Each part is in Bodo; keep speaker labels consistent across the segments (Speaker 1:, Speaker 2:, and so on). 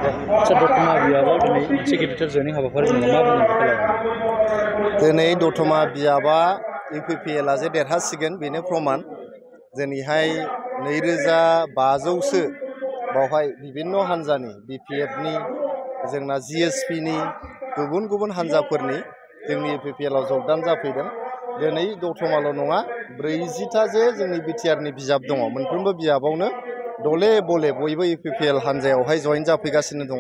Speaker 1: आदसा दतमा बियाबाव दिनै मोनसे गिदिर जयनिं हाबाफारि मा बुंनो
Speaker 2: दिनै दतमा बियाबा UPPL जे देरहासिगोन बेनो प्रमान दिनैहाय 2500सो बावहाय बिभिन्न हान्जानि BPF नि जोंना GSP नि गुबुन गुबुन हान्जाफोरनि जोंनि UPPL आव जगदान जाफैदों दिनै दतमाल' नङा 40टा जे जोंनि BTR नि बिजाब दङ मोनफ्रोमबो बियाबावनो दले बले बयबो UPPL हान्जायावहाय जइन जाफैगासिनो दङ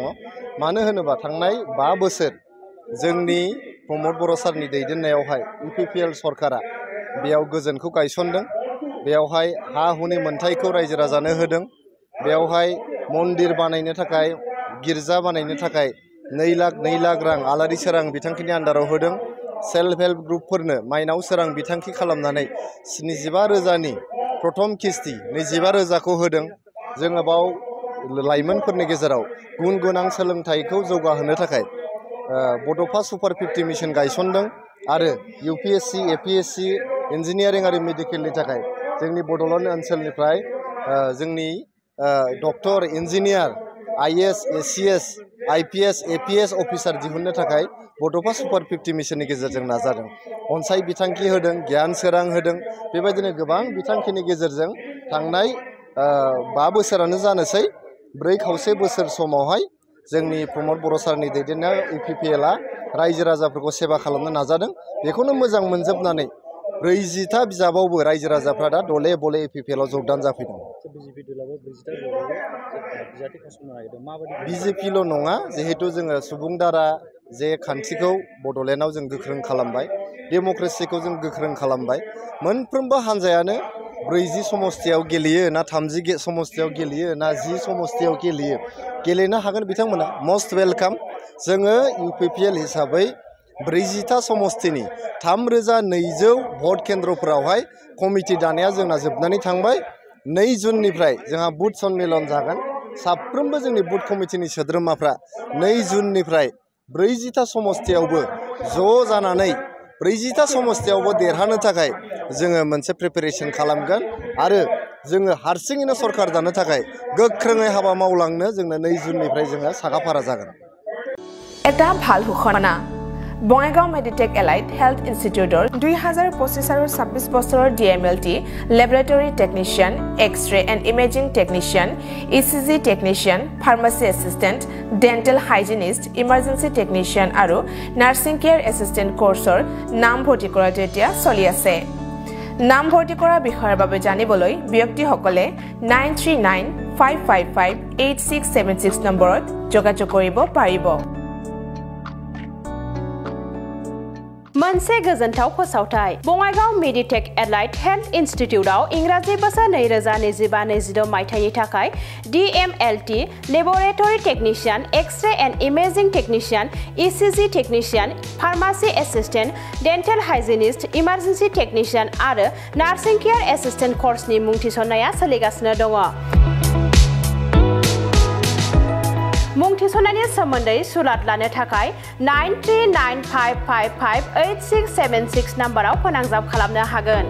Speaker 2: मानो होनोबा थांनाय 5 बोसोर जोंनि प्रमद बर' सारनि दैदेननायावहाय UPPL सरकारा बेयाव गोजोनखौ गायसनदों बेयावहाय हा हुनि मोनथायखौ रायजो राजानो होदों बेयावहाय मन्दिर बानायनो थाखाय गिर्जा बानायनो थाखाय 2 लाख रां आलारि सोरां बिथांखिनि आन्दाराव होदों सेल्फ हेल्प ग्रुपफोरनो माइनाव सोरां बिथांखि खालामनानै 75,000नि प्रथम किस्ति 25,000खौ होदों जोङो बाव लाइमोनफोरनि गेजेराव गुन गोनां सोलोंथाइखौ जौगाहोनो थाखाय बड'फा सुपार 50 मिशन गायसनदों आरो UPSC APSC इन्जिनियारिं आरो मेडिकेलनि थाखाय जोंनि बड'लेण्ड ओनसोलनिफ्राय जोंनि doctor engineer IAS ACS IPS APS officer दिहुननो थाखाय बड'फा सुपार 50 मिशननि गेजेरजों नाजादों अनसाय बिथांखि होदों गियान सोरां होदों बेबायदिनो गोबां बिथांखिनि गेजेरजों थांनाय 5 बोसोरानो जानोसै 4.5 बोसोर समावहाय जोंनि प्रमद बर' सारनि दैदेननाय UPPL आ रायजो राजाफोरखौ सेवा खालामनो नाजादों बेखौनो मोजां मोनजोबनानै 40टा बिजाबावबो रायजो राजाफ्रा दा दले बले UPPL आव जगदान जाफैदों BJPल' नङा जिहेतु जोङो सुबुं दारा जे खान्थिखौ बड'लेण्डआव जों गोख्रों खालामबाय डेम'क्रेसिखौ जों गोख्रों खालामबाय मोनफ्रोमबो हान्जायानो 40 समस्तियाव गेलेयो ना 30 समस्तियाव गेलेयो ना 10 समस्तियाव गेलेयो गेलेनो हागोन बिथांमोना मस्ट वेलकाम जोङो UPPL हिसाबै 40टा समस्तिनि 3200 भट केन्द्रफोरावहाय कमिटि दानाया जोंना जोबनानै थांबाय 2 जुननिफ्राय जोंहा बुथ सन्मेलन जागोन साफ्रोमबो जोंनि बुथ कमिटिनि सोद्रोमाफ्रा 2 जुननिफ्राय 40टा समस्तियावबो ज' जानानै 40टा समस्तियावबो देरहानो थाखाय जोङो मोनसे प्रिपेरेसन खालामगोन आरो जोङो हारसिङैनो सरकार दानो थाखाय गोख्रोङै हाबा मावलांनो जोंनो 2 जुननिफ्राय जोङो सागाफारा जागोन
Speaker 3: এটা ভাল ঘোষণা বঙাইগাঁও মেডিটেক এলাইট হেলথ ইনষ্টিটিউটৰ 2025 আৰু 26 বছৰৰ DMLT laboratory technician X-ray and imaging technician ECG technician pharmacy assistant dental hygienist emergency technician আৰু নাৰ্ছিং কেয়াৰ এসিস্টেন্ট কোৰ্সৰ নাম ভৰ্তি কৰাটো এতিয়া চলি আছে নাম ভৰ্তি কৰা বিষয়ৰ বাবে জানিবলৈ ব্যক্তিসকলে 9395558676 নম্বৰত যোগাযোগ কৰিব পাৰিব मोनसे गोजोनथाव फोसावथाय बङाइगाव मेडिटेक एलाइट हेल्थ इन्स्टिट्यूटआव इंराजि बोसोर 2025-26 मायथाइनि थाखाय DMLT laboratory technician X-ray and imaging technician ECG technician pharmacy assistant dental hygienist emergency technician आरो नार्सिं केयर एसिस्टेंट कोर्सनि मुं थिसननाया सोलिगासिनो दङ मुं थिसननायनि सोमोन्दै सुलाद लानो थाखाय 9395558676 नम्बराव फोनांजाब खालामनो हागोन